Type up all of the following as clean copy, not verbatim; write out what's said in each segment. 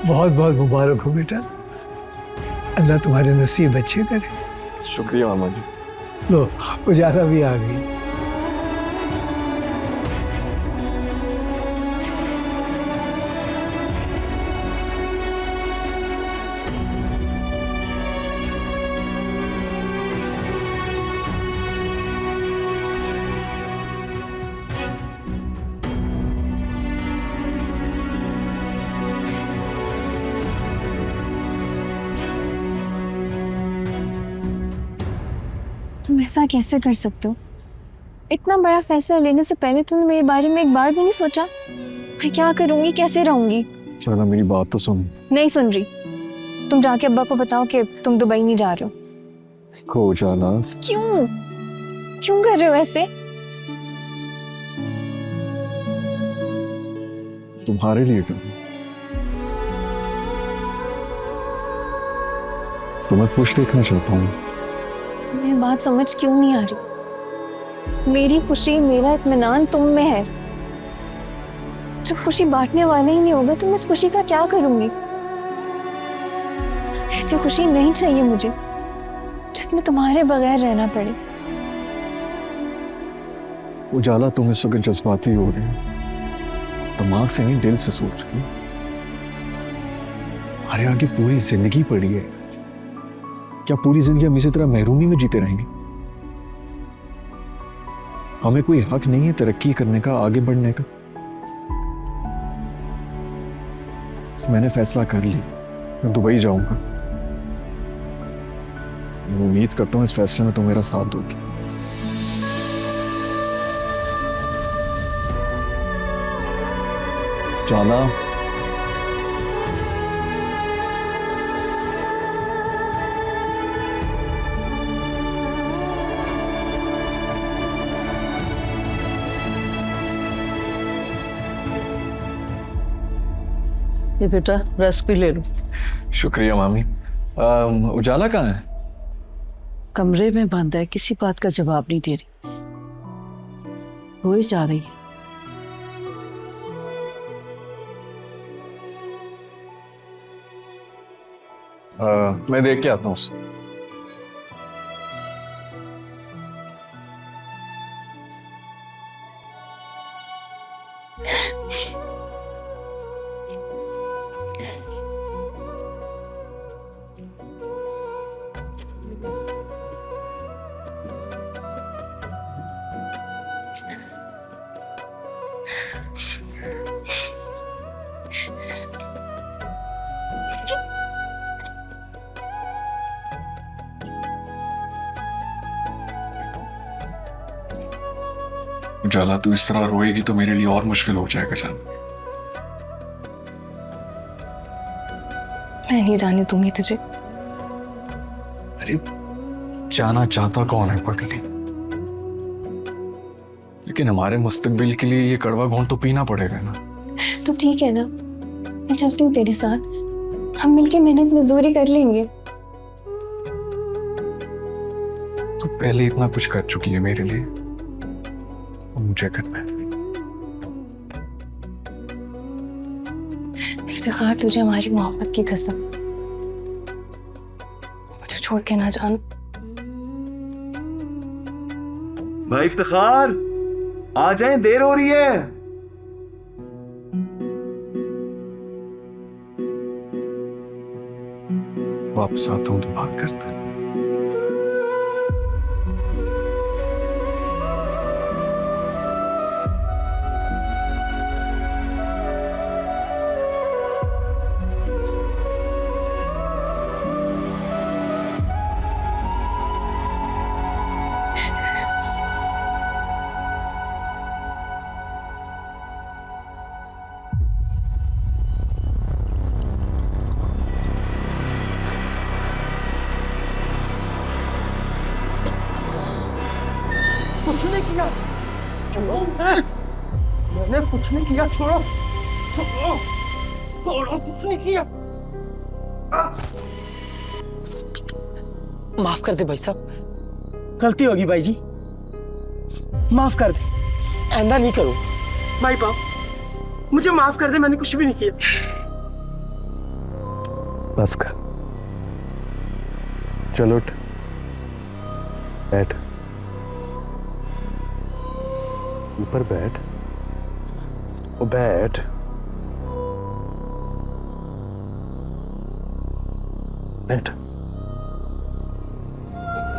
बहुत बहुत मुबारक हो बेटा, अल्लाह तुम्हारे नसीब अच्छे करे। शुक्रिया मामा जी। लो उजाला भी आ गई। तुम ऐसा कैसे कर सकते हो? इतना बड़ा फैसला लेने से पहले तुमने मेरे बारे में एक बार भी नहीं सोचा? मैं क्या करूंगी, कैसे रहूंगी? चलो मेरी बात तो सुन। नहीं सुन रही। तुम जाके अब्बा को बताओ कि तुम दुबई नहीं जा रहे हो। खो जाना। क्यों क्यों कर रहे हो ऐसे? तुम्हारे लिए कर, तुम्हें खुश देखना चाहता हूँ। मैं बात समझ क्यों नहीं आ रही? मेरी खुशी, मेरा इत्मीनान तुम में है। जब खुशी बांटने वाला ही नहीं होगा तो मैं इस खुशी का क्या करूंगी? ऐसी खुशी नहीं चाहिए मुझे जिसमें तुम्हारे बगैर रहना पड़े। उजाला, तुम इस वक्त जज्बाती हो रहे हो, दिमाग से नहीं दिल से सोच रही। हमारे आगे पूरी जिंदगी पड़ी है, क्या पूरी जिंदगी हम इसी तरह महरूमी में जीते रहेंगे? हमें कोई हक नहीं है तरक्की करने का, आगे बढ़ने का। मैंने फैसला कर ली, मैं दुबई जाऊंगा। मैं उम्मीद करता हूं इस फैसले में तुम मेरा साथ दोगी। जाला, ये बेटा रस भी ले लो। शुक्रिया मामी। उजाला कहाँ है? कमरे में बंद है, किसी बात का जवाब नहीं दे रही, रोई जा रही है। मैं देख के आता हूँ उसे। उजाला, तू इस तरह रोएगी तो मेरे लिए और मुश्किल हो जाएगा जान। मैं नहीं जाने दूंगी तुझे। अरे जाना चाहता कौन है पगली, लेकिन हमारे मुस्तकबिल के लिए ये कड़वा घूंट तो पीना पड़ेगा ना। तो ठीक है ना, मैं चलती हूँ तेरे साथ, हम मिलके मेहनत मजदूरी कर लेंगे। तो पहले इतना कुछ कर चुकी है मेरे लिए, मुझे करना है। इफ्तिखार, तुझे हमारी मोहब्बत की कसम, मुझे छोड़ के ना जाना। भाई इफ्तिखार, आ जाएं, देर हो रही है। वापस आता हूं तो बात करते हैं। कुछ नहीं किया, छोड़ो। मैंने कुछ नहीं किया, छोड़ो छोड़ो छोड़ो, कुछ नहीं किया। माफ कर दे भाई साहब, गलती होगी भाई जी, माफ कर दे। आइंदा नहीं करो। भाई बाप, मुझे माफ कर दे, मैंने कुछ भी नहीं किया। बस कर, चल उठ, बैठ, ऊपर बैठ, ओ बैठ, बैठ,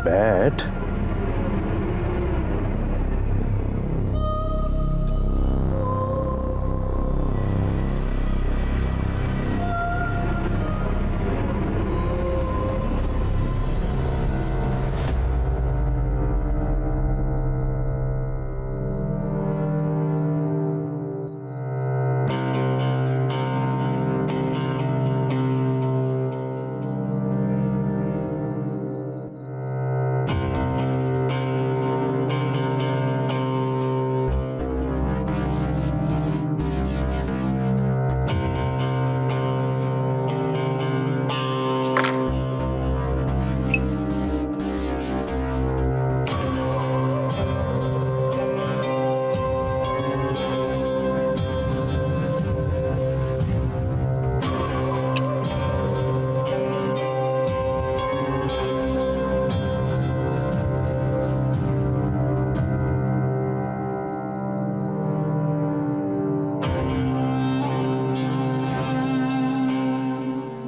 बैठ।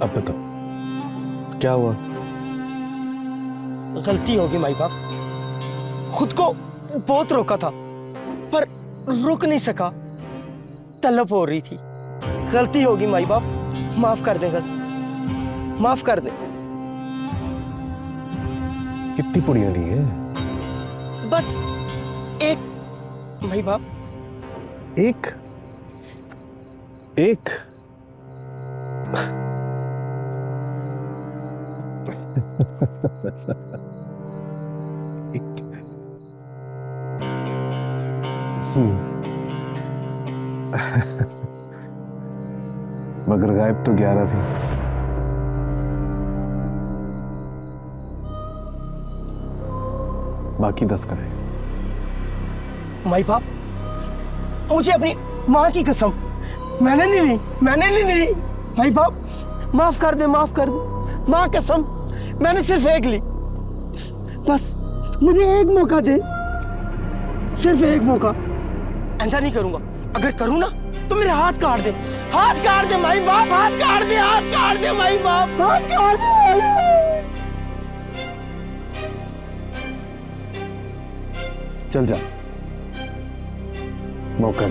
अब बताओ क्या हुआ? गलती होगी माई बाप, खुद को बहुत रोका था पर रुक नहीं सका, तलब हो रही थी। गलती होगी माई बाप, माफ कर दे, माफ कर दे। कितनी पुड़ियां ली है? बस एक माई बाप। एक एक मगर गायब तो 11 थी। बाकी 10 कराए। माई बाप, मुझे अपनी माँ की कसम, मैंने नहीं ली। माई बाप माफ कर दे, माफ कर दे। माँ कसम, मैंने सिर्फ एक ली। बस मुझे एक मौका दे, सिर्फ एक मौका। ऐसा नहीं करूंगा, अगर करूं ना तो मेरे हाथ काट दे, हाथ काट दे माई बाप, हाथ काट दे, हाथ काट दे माई बाप, हाथ काट दे। चल जा, मौका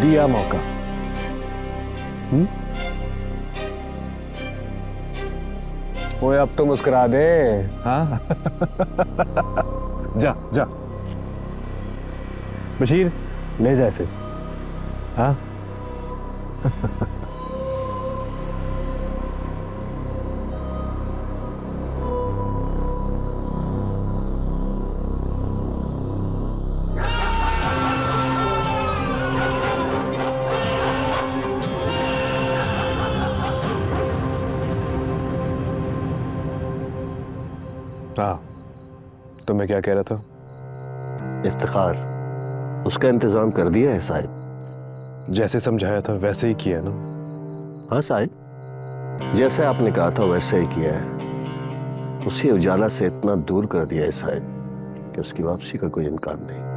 दिया मौका। ओए अब तो मुस्कुरा दे। हाँ जा जा बशीर, ले जा इसे। हाँ हाँ, तो मैं क्या कह रहा था? इफ्तिखार, उसका इंतजाम कर दिया है साहिब। जैसे समझाया था वैसे ही किया ना? हाँ साहिब, जैसे आपने कहा था वैसे ही किया है। उसी उजाला से इतना दूर कर दिया है साहिब कि उसकी वापसी का कोई इम्कान नहीं।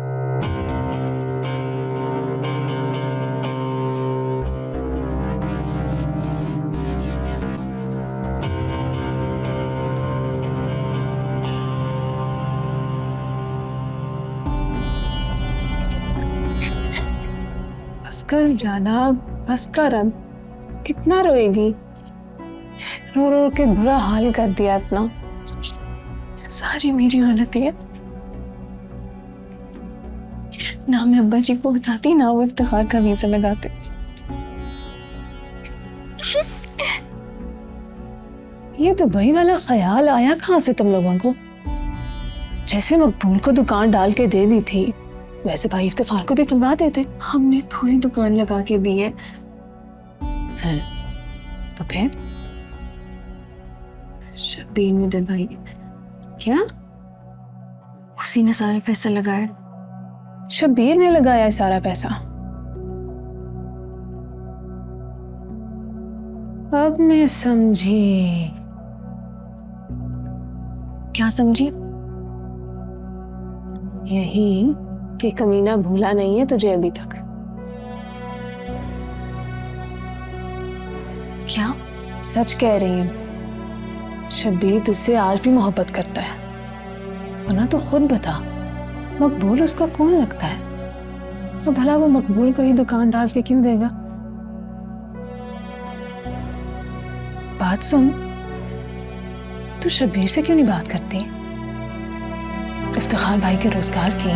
बस कर जाना, बस कर। अब कितना रोएगी? रो रो के बुरा हाल कर दिया अपना। सारी मेरी गलती है। ना मैं अब्बा जी को बताती, ना वो इफ्तिखार का वीजा लगाते। ये दुबई वाला ख्याल आया कहाँ से तुम लोगों को? जैसे मकबूल को दुकान डाल के दे दी थी, वैसे भाई इफ्तिखार को भी खुलवा देते। हमने थोड़ी दुकान लगा के दी है। तो फिर शब्बीर ने डरवाई क्या? उसी ने सारा पैसा लगाया। शब्बीर ने लगाया सारा पैसा? अब मैं समझी। क्या समझी? यही कि कमीना भूला नहीं है तुझे अभी तक। क्या? सच कह रही हूँ, शब्बीर तुझसे आज भी मोहब्बत करता है। वरना तो खुद बता, मकबूल उसका कौन लगता है? तो भला वो मकबूल को ही दुकान डाल के क्यों देगा? बात सुन, तू शब्बीर से क्यों नहीं बात करती? इफ्तिखार भाई के रोजगार की।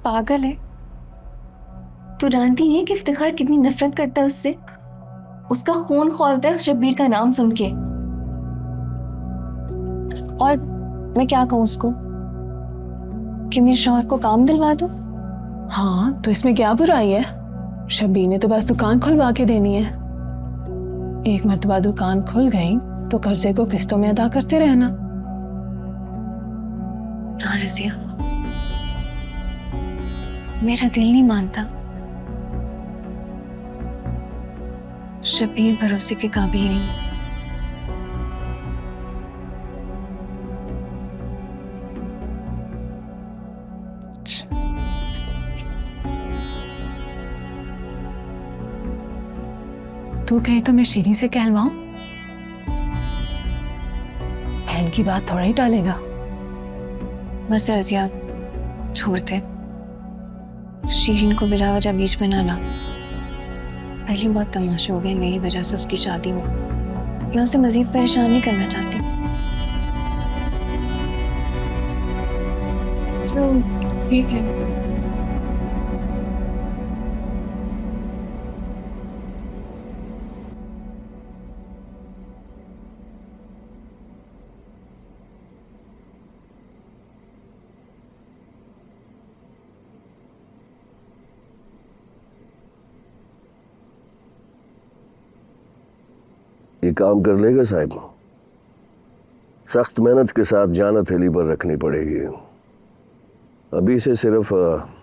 पागल है। तू जानती है कि इफ्तिखार कितनी नफरत करता है उससे। उसका खून खौलता है शब्बीर का नाम सुन के। और मैं क्या कहूँ उसको कि मेरे शौहर को काम दिलवा दो? हाँ, तो इसमें क्या बुराई है? शब्बीर ने तो बस दुकान खुलवा के देनी है। एक मर्तबा दुकान खुल गई तो कर्जे को किस्तों में अदा करते रहना। हाँ रजिया, मेरा दिल नहीं मानता। शब्बीर भरोसे के काबिल नहीं। तू कहे तो मैं शीरी से कहलवाऊं? बहन की बात थोड़ा ही टालेगा। बस रजिया, छोड़ दे। शीरीन को बिला वजह बीच में ना ला। पहले बहुत तमाशे हो गए मेरी वजह से उसकी शादी में। मैं उसे मजीद परेशान नहीं करना चाहती। चलो ठीक है। ये काम कर लेगा साहिब? सख्त मेहनत के साथ जान हथेली पर रखनी पड़ेगी। अभी से सिर्फ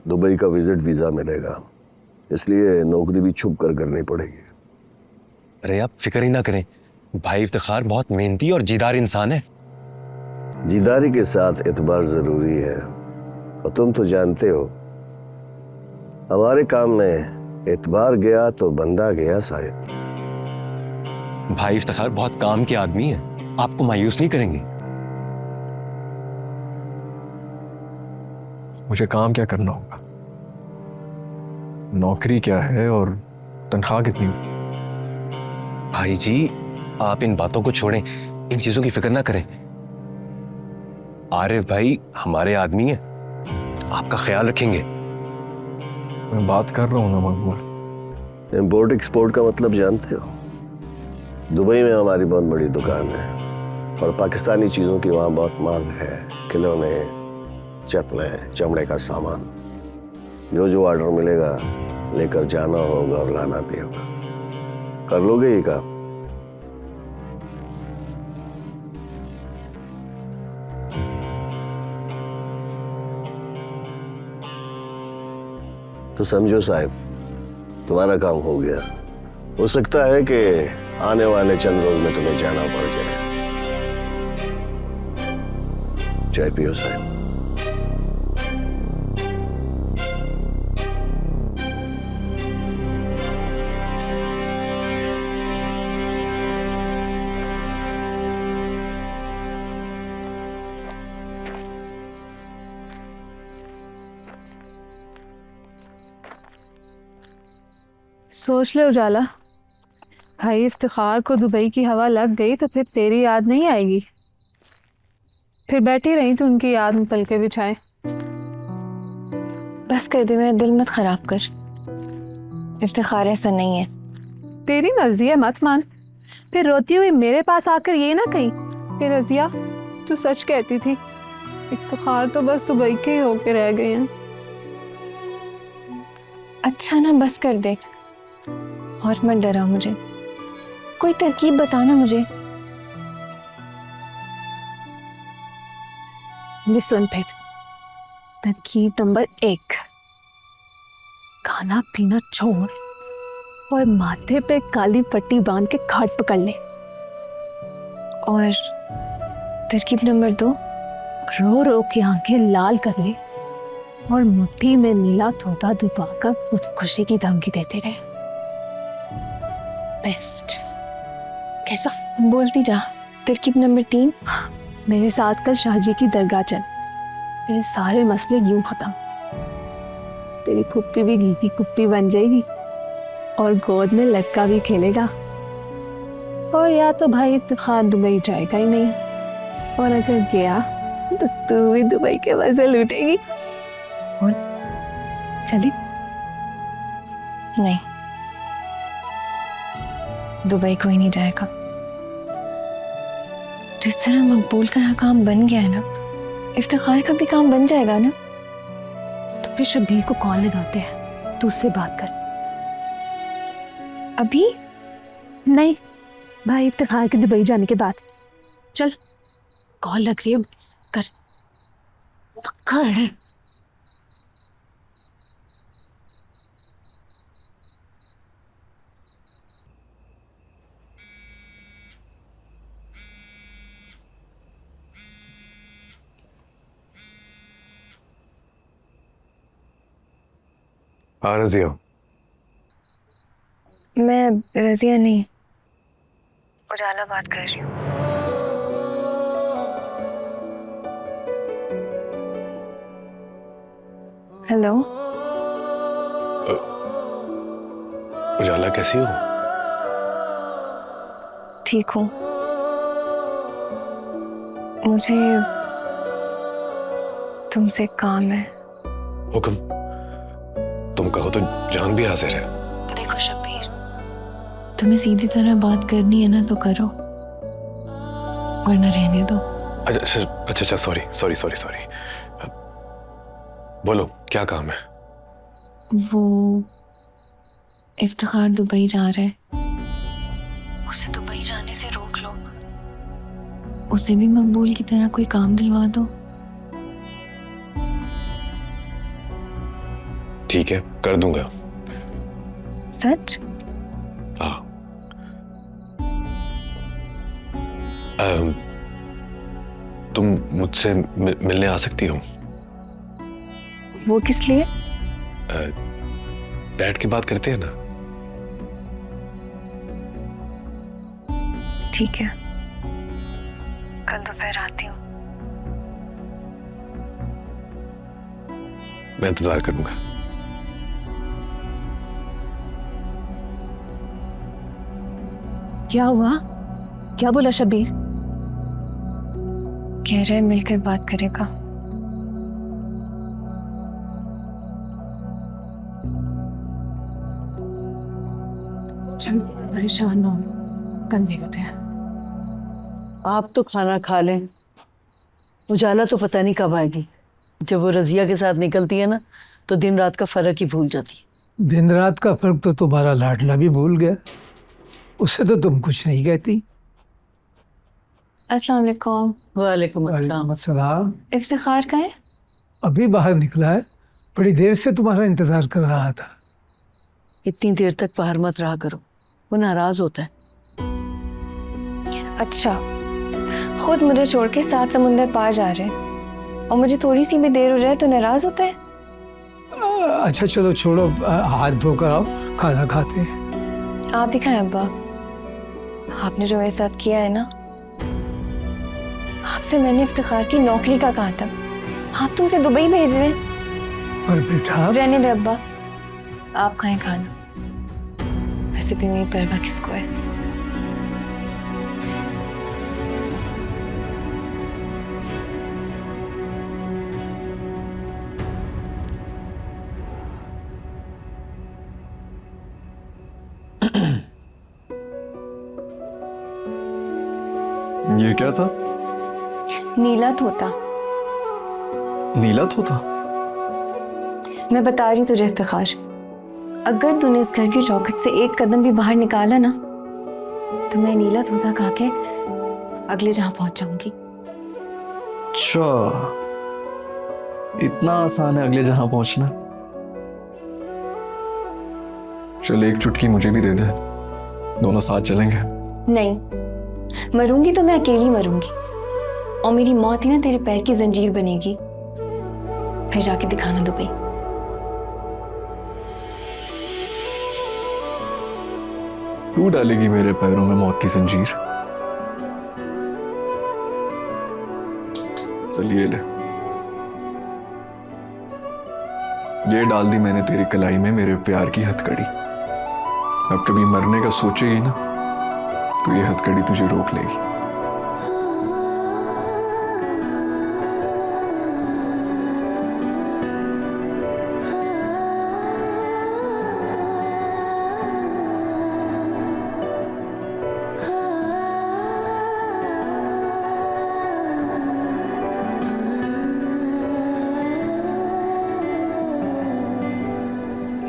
दुबई का विजिट वीज़ा मिलेगा, इसलिए नौकरी भी छुप कर करनी पड़ेगी। अरे आप फिक्र ही ना करें, भाई इफ्तिखार बहुत मेहनती और जीदार इंसान है। जीदारी के साथ एतबार ज़रूरी है, और तुम तो जानते हो हमारे काम में एतबार गया तो बंदा गया साहिब। भाई इफ्तिखार बहुत काम के आदमी है, आपको मायूस नहीं करेंगे। मुझे काम क्या करना होगा? नौकरी क्या है और तनख्वाह कितनी? भाई जी, आप इन बातों को छोड़ें, इन चीजों की फिक्र ना करें। आरिफ भाई हमारे आदमी हैं, आपका ख्याल रखेंगे। मैं बात कर रहा हूँ ना मकबूल। इम्पोर्ट एक्सपोर्ट का मतलब जानते हो? दुबई में हमारी बहुत बड़ी दुकान है और पाकिस्तानी चीज़ों की वहाँ बहुत मांग है। खिलौने, चप्पलें, चमड़े का सामान, जो जो ऑर्डर मिलेगा लेकर जाना होगा और लाना भी होगा। कर लोगे ये काम? तो समझो साहब, तुम्हारा काम हो गया। हो सकता है कि आने वाले चंद रोज में तुम्हें जाना पड़ जाए। चाय पियो साहब। सोच ले उजाला, भाई इफ्तिखार को दुबई की हवा लग गई तो फिर तेरी याद नहीं आएगी। फिर बैठी रही तो उनकी याद में पलके बिछाए। बस कर दे, मेरा दिल मत खराब कर। इफ्तिखार ऐसा नहीं है। तेरी मर्जी है, मत मान। फिर रोती हुई मेरे पास आकर ये ना कही कि रजिया तू सच कहती थी, इफ्तिखार तो बस दुबई के ही होके रह गए हैं। अच्छा ना बस कर दे और मत डरा मुझे, कोई तरकीब बताना मुझे। ये सुन फिर, तरकीब नंबर 1, खाना पीना छोड़ और माथे पे काली पट्टी बांध के खाट पकड़ ले। और तरकीब नंबर 2, रो रो के आंखें लाल कर ले और मुट्ठी में नीला तोता दबाकर खुदकुशी की धमकी देते रहे। बेस्ट। कैसा? बोलती जा। तरकीब नंबर 3, मेरे साथ कल शाहजी की दरगाह चल, तेरे सारे मसले यूं खत्म। तेरी फुप्पी भी घी की कुप्पी बन जाएगी और गोद में लड़का भी खेलेगा। और या तो भाई इफ्तिखार दुबई जाएगा ही नहीं, और अगर गया तो तू भी दुबई के मजे लूटेगी। और चली? नहीं, दुबई कोई नहीं जाएगा। जिस तरह मकबूल का यहाँ काम बन गया है ना, इफ्तिखार का भी काम बन जाएगा ना। तो फिर शब्बीर को कॉल लगाते हैं, तू उससे बात कर। अभी नहीं भाई, इफ्तिखार के दुबई जाने के बाद। चल, कॉल लग रही है, कर पकड़। हाँ रजिया, मैं रजिया नहीं, उजाला बात कर रही हूँ। हेलो, उजाला कैसी हो? ठीक हूँ। मुझे तुमसे एक काम है। हुक्म, तुम कहो तो जान भी हाजिर है। देखो शब्बीर, तुम्हें सीधी तरह बात करनी है ना तो करो, वरना रहने दो। अच्छा, सॉरी। बोलो, क्या काम है? वो इफ्तिखार दुबई जा रहा है, उसे दुबई जाने से रोक लो। उसे भी मकबूल की तरह कोई काम दिलवा दो। ठीक है, कर दूंगा। सच? हाँ। तुम मुझसे मिलने आ सकती हो? वो किस लिए? बैठ के बात करते हैं ना। ठीक है, कल दोपहर आती हूँ। मैं इंतजार करूंगा। क्या हुआ? क्या बोला शब्बीर? कह रहे मिलकर बात करेगा। चल, परेशान ना हो, कल देखते हैं। आप तो खाना खा लें, उजाला तो पता नहीं कब आएगी। जब वो रजिया के साथ निकलती है ना, तो दिन रात का फर्क ही भूल जाती है। दिन रात का फर्क तो तुम्हारा लाडला भी भूल गया, उसे तो तुम कुछ नहीं कहती। अस्सलाम वालेकुम। वालेकुम अस्सलाम। अस्सलाम। इफ्तिखार का है? अभी बाहर निकला है, बड़ी देर से तुम्हारा इंतजार कर रहा था। इतनी देर तक बाहर मत रहा करो, वो नाराज होता है। अच्छा, खुद मुझे छोड़ के 7 समुंदर पार जा रहे हैं और मुझे थोड़ी सी भी देर हो जाए तो नाराज होता है। अच्छा चलो छोड़ो, हाथ धोकर आओ, खाना खाते हैं। आप ही खाएं अब्बा। आपने जो मेरे साथ किया है ना, आपसे मैंने इफ्तिखार की नौकरी का कहा था, आप तो उसे दुबई भेज रहे हैं। और बेटा रहने दे अब्बा, आप खाएं खाना, वैसे भी मेरी परवाह किसको है। ये क्या था? नीला तोता। नीला तोता? मैं बता रही हूँ तुझे इफ्तिखार, अगर तूने इस घर की चौखट से एक कदम भी बाहर निकाला ना तो मैं नीला तोता खा के अगले जहां पहुंच जाऊंगी। अच्छा, इतना आसान है अगले जहां पहुंचना? चल एक चुटकी मुझे भी दे दे, दोनों साथ चलेंगे। नहीं, मरूंगी तो मैं अकेली मरूंगी और मेरी मौत ही ना तेरे पैर की जंजीर बनेगी। फिर जाके दिखाना दुबई। तू डालेगी मेरे पैरों में मौत की जंजीर? चलिए ले, ये डाल दी मैंने तेरी कलाई में मेरे प्यार की हथकड़ी। अब कभी मरने का सोचेगी ना तो ये हथकड़ी तुझे रोक लेगी।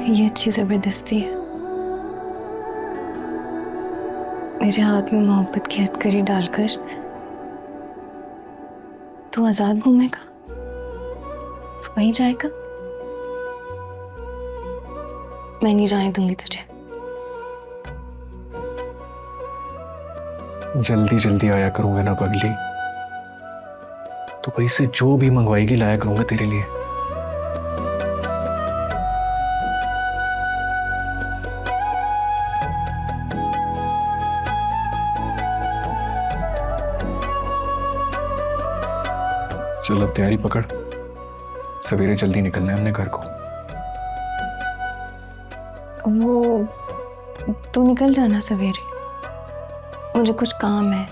ये अच्छी जबरदस्ती है। मेरे हाथ में मोहब्बत की हथकड़ी डालकर तू आजाद घूमेगा, तू वहीं जाएगा। मैं नहीं जाने दूंगी तुझे। जल्दी जल्दी आया करूंगा ना पगली, तो भाई से जो भी मंगवाएगी लाया करूंगा तेरे लिए। चलो तैयारी पकड़, सवेरे जल्दी निकलना है हमने घर को। वो तू निकल जाना सवेरे, मुझे कुछ काम है।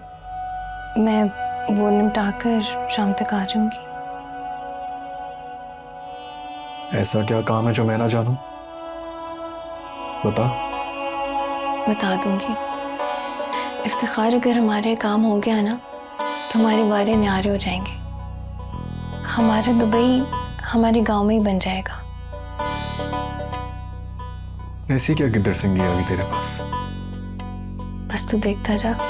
मैं वो निपटाकर शाम तक आ जाऊंगी। ऐसा क्या काम है जो मैं ना जानूं? बता दूंगी। इफ्तिखार, अगर हमारे काम हो गया ना तो हमारे वारे न्यारे हो जाएंगे। हमारा दुबई हमारे गांव में ही बन जाएगा। ऐसी क्या गिद्दड़ सिंगी आ गई तेरे पास? बस तू देखता जा। अच्छा,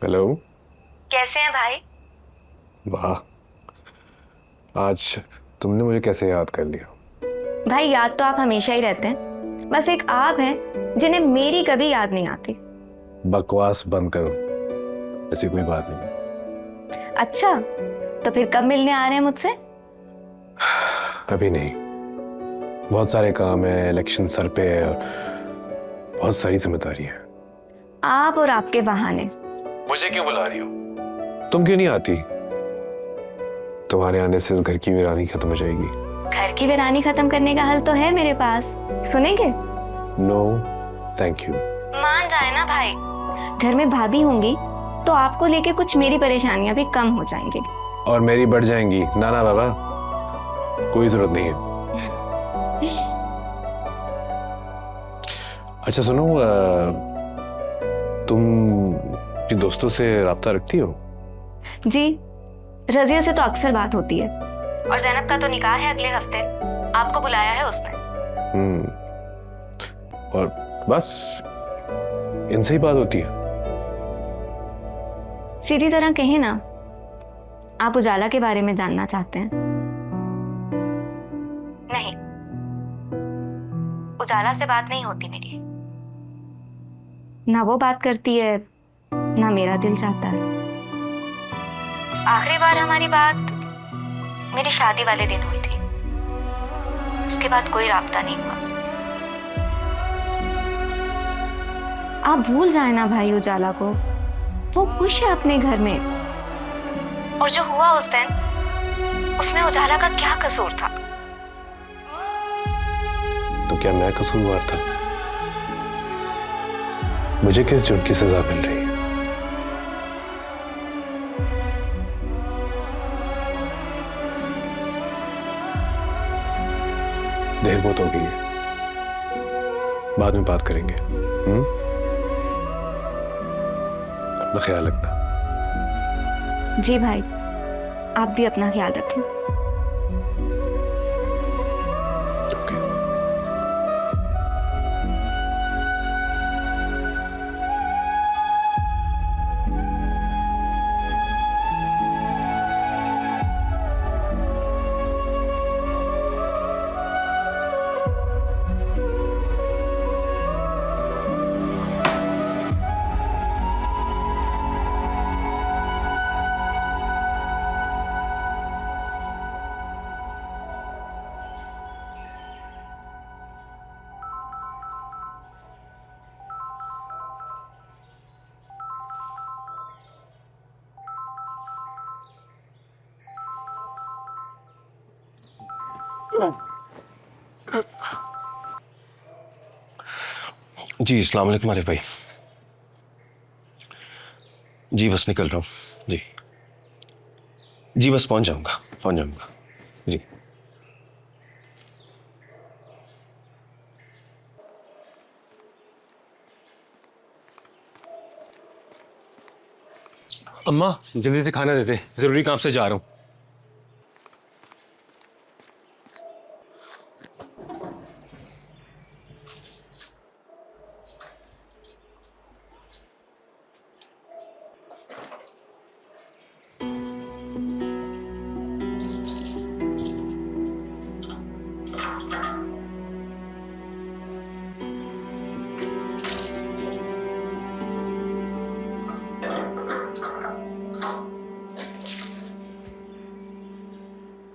हेलो। कैसे हैं भाई? वाह, आज तुमने मुझे कैसे याद कर लिया? भाई याद तो आप हमेशा ही रहते हैं, बस एक आप हैं जिन्हें मेरी कभी याद नहीं आती। बकवास बंद करो, ऐसी कोई बात नहीं। अच्छा, तो फिर कब मिलने आ रहे हैं मुझसे? अभी नहीं, बहुत सारे काम है, इलेक्शन सर पे है और बहुत सारी जिम्मेदारी है। आप और आपके बहाने। मुझे क्यों बुला रही हो? तुम क्यों नहीं आती? तुम्हारे आने से इस घर की वीरानी खत्म हो जाएगी। घर की वीरानी खत्म करने का हल तो है मेरे पास, सुनेंगे? No thank you. मान जाए ना भाई, घर में भाभी होंगी तो आपको लेके कुछ मेरी परेशानियां भी कम हो जाएंगी। और मेरी बढ़ जाएंगी। ना ना बाबा, कोई जरूरत नहीं है। अच्छा सुनो, तुम अपने दोस्तों से राब्ता रखती हो? जी, रजिया से तो अक्सर बात होती है, और जैनब का तो निकाह है अगले हफ्ते, आपको बुलाया है उसने। और बस इनसे ही बात होती है? सीधी तरह कहें ना, आप उजाला के बारे में जानना चाहते हैं? नहीं, उजाला से बात नहीं होती मेरी, ना वो बात करती है ना मेरा दिल चाहता है। आखिरी बार हमारी बात मेरी शादी वाले दिन हुई थी, उसके बाद कोई राब्ता नहीं हुआ। आप भूल जाए ना भाई उजाला को, वो खुश है अपने घर में, और जो हुआ उस दिन उसमें उजाला का क्या कसूर था? तो क्या मैं कसूरवार था? मुझे किस जुर्म की सजा मिल रही है? देर बहुत हो गई है, बाद में बात करेंगे। अपना ख्याल रखना। जी भाई, आप भी अपना ख्याल रखें। ओके। जी अस्सलाम वालेकुम आरिफ भाई। जी बस निकल रहा हूँ। जी जी बस पहुंच जाऊंगा जी। अम्मा जल्दी से खाना देते, जरूरी काम से जा रहा हूँ।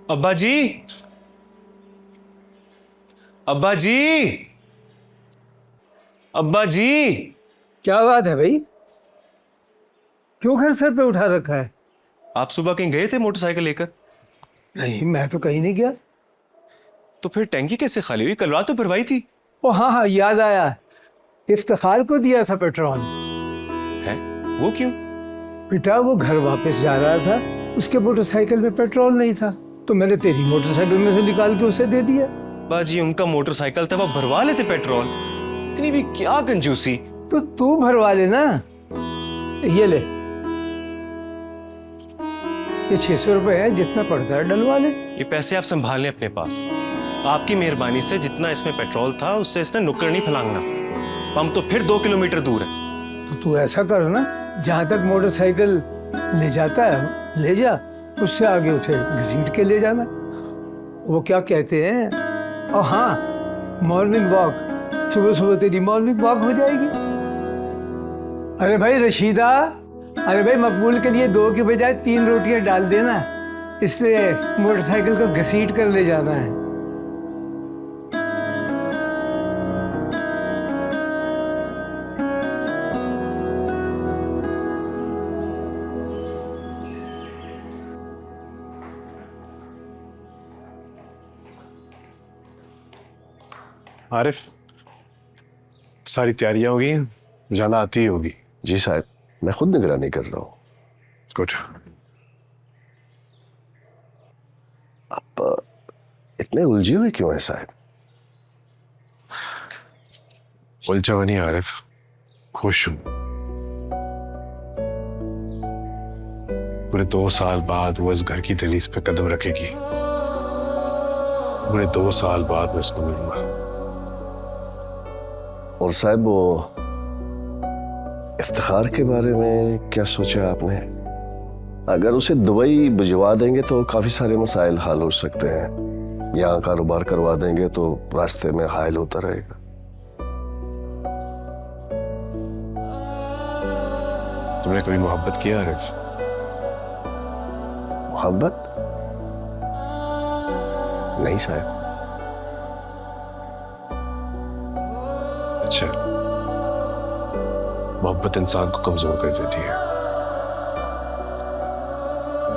अब्बा जी, अब्बा जी, अब्बा जी। क्या बात है भाई, क्यों घर सर पे उठा रखा है? आप सुबह कहीं गए थे मोटरसाइकिल लेकर? नहीं, मैं तो कहीं नहीं गया। तो फिर टैंकी कैसे खाली हुई? कल रात तो भरवाई थी। ओ हाँ हाँ, याद आया, इफ्तिखार को दिया था पेट्रोल। है? वो क्यों? बेटा वो घर वापस जा रहा था, उसके मोटरसाइकिल में पेट्रोल नहीं था, तो मैंने तेरी मोटरसाइकिल में से निकाल के उसे दे दिया। बाजी उनका मोटरसाइकिल था, वो भरवा लेते पेट्रोल। इतनी भी क्या कंजूसी। तो तू भरवा लेना। ये ले, ये 600 रुपए है, जितना पड़ता है डलवा ले। ये पैसे आप संभाल लें अपने पास। आपकी मेहरबानी से जितना इसमें पेट्रोल था उससे इसने नुक्कड़ नहीं फैलांगना। हम तो फिर 2 किलोमीटर दूर है। तो तू ऐसा कर ना, जहां तक मोटरसाइकिल ले जाता है ले जा, उससे आगे उसे घसीट के ले जाना। वो क्या कहते हैं, और हाँ, मॉर्निंग वॉक, सुबह सुबह तेरी मॉर्निंग वॉक हो जाएगी। अरे भाई रशीदा, अरे भाई मकबूल के लिए 2 के बजाय 3 रोटियां डाल देना, इसलिए मोटरसाइकिल को घसीट कर ले जाना है। आरिफ, सारी तैयारियां हो गई, जाना आती ही होगी। जी साहब, मैं खुद निगरानी कर रहा हूँ। गुड। आप इतने उलझे हुए क्यों हैं साहब? उलझा हुआ नहीं आरिफ, खुश हूं। पूरे 2 साल बाद वो इस घर की दहलीज पे कदम रखेगी। पूरे 2 साल बाद मैं उसको मिलूंगा। और साहब वो इफ्तिखार के बारे में क्या सोचा आपने? अगर उसे दुबई भिजवा देंगे तो काफी सारे मसाइल हल हो सकते हैं। यहाँ कारोबार करवा देंगे तो रास्ते में हायल होता रहेगा। तुमने कभी मोहब्बत किया आरिफ? मोहब्बत? नहीं साहब। अच्छा, मोहब्बत इंसान को कमजोर कर देती है।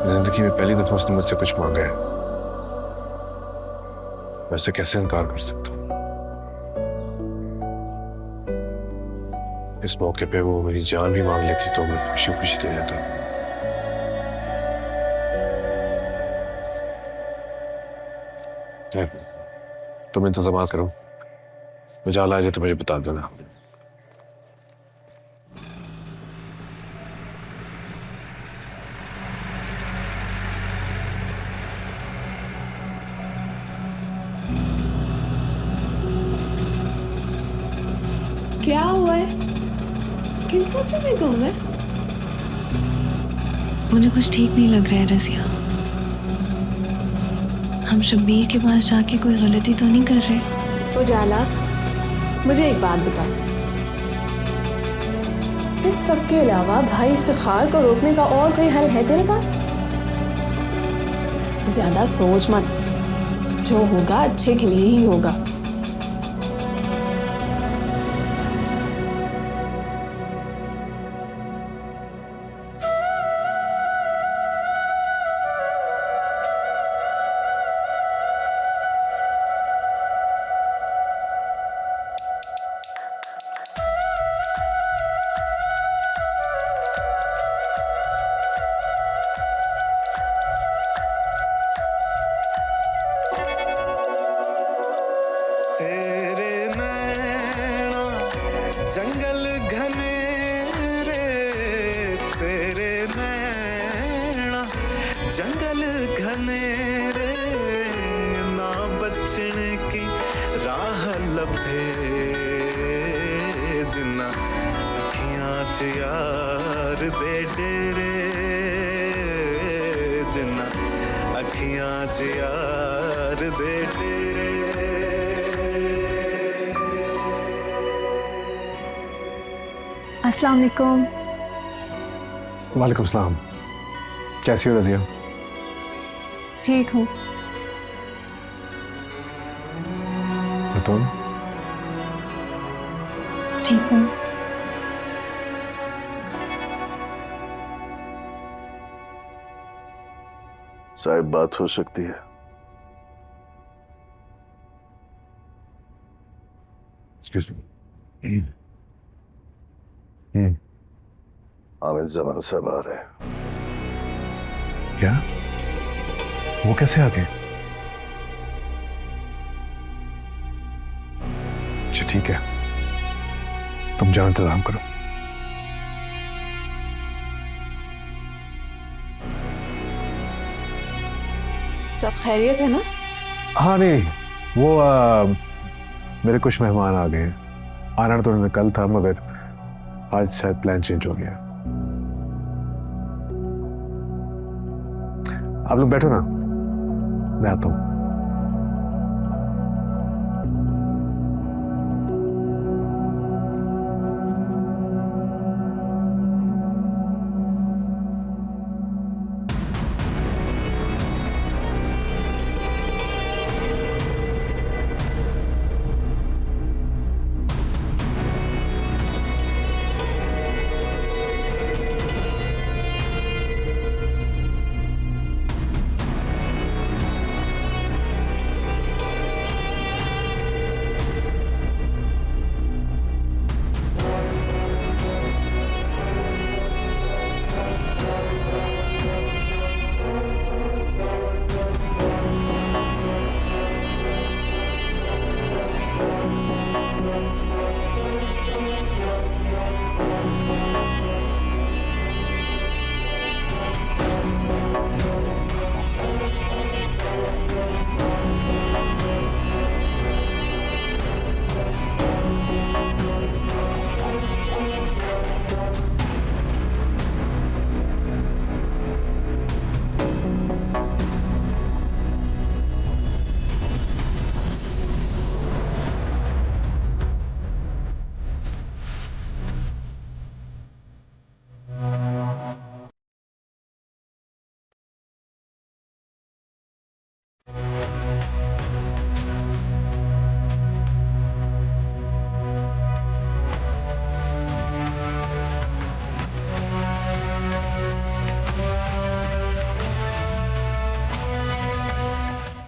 जिंदगी में पहली दफा उसने मुझसे कुछ मांगा है, वैसे कैसे इनकार कर सकता हूं? इस मौके पे वो मेरी जान भी मांग लेती तो मैं खुशी खुशी दे देता। तुम इंतजाम करो, उजाला आ जाए तो मुझे बता देना। क्या हुआ है? किन सोचों में गुम है? मुझे कुछ ठीक नहीं लग रहा है रजिया। हम शब्बीर के पास जाके कोई गलती तो नहीं कर रहे? उजाला, मुझे एक बात बता, इस सब के अलावा भाई इफ्तिखार को रोकने का और कोई हल है तेरे पास? ज्यादा सोच मत, जो होगा अच्छे के लिए ही होगा। जंगल घने रे तेरे नैना, जंगल घने रे ना बचने की राह लभे जिन्ना अखियां च यार दे डेरे, जिन्ना अखियां च यार दे डेरे। अस्सलाम वालेकुम। वालेकुम सलाम। कैसी हो रजिया? ठीक हूँ। तुम? ठीक हूँ। साहब बात हो सकती है? Excuse me. आमिर जमान साहब आ रहे हैं। क्या? वो कैसे आ गए? अच्छा ठीक है, तुम जाओ इंतजाम करो। सब खैरियत है ना? हाँ नहीं, वो मेरे कुछ मेहमान आ गए। आना तो उन्होंने कल था मगर आज शायद प्लान चेंज हो गया। आप लोग बैठो ना, मैं आता हूँ।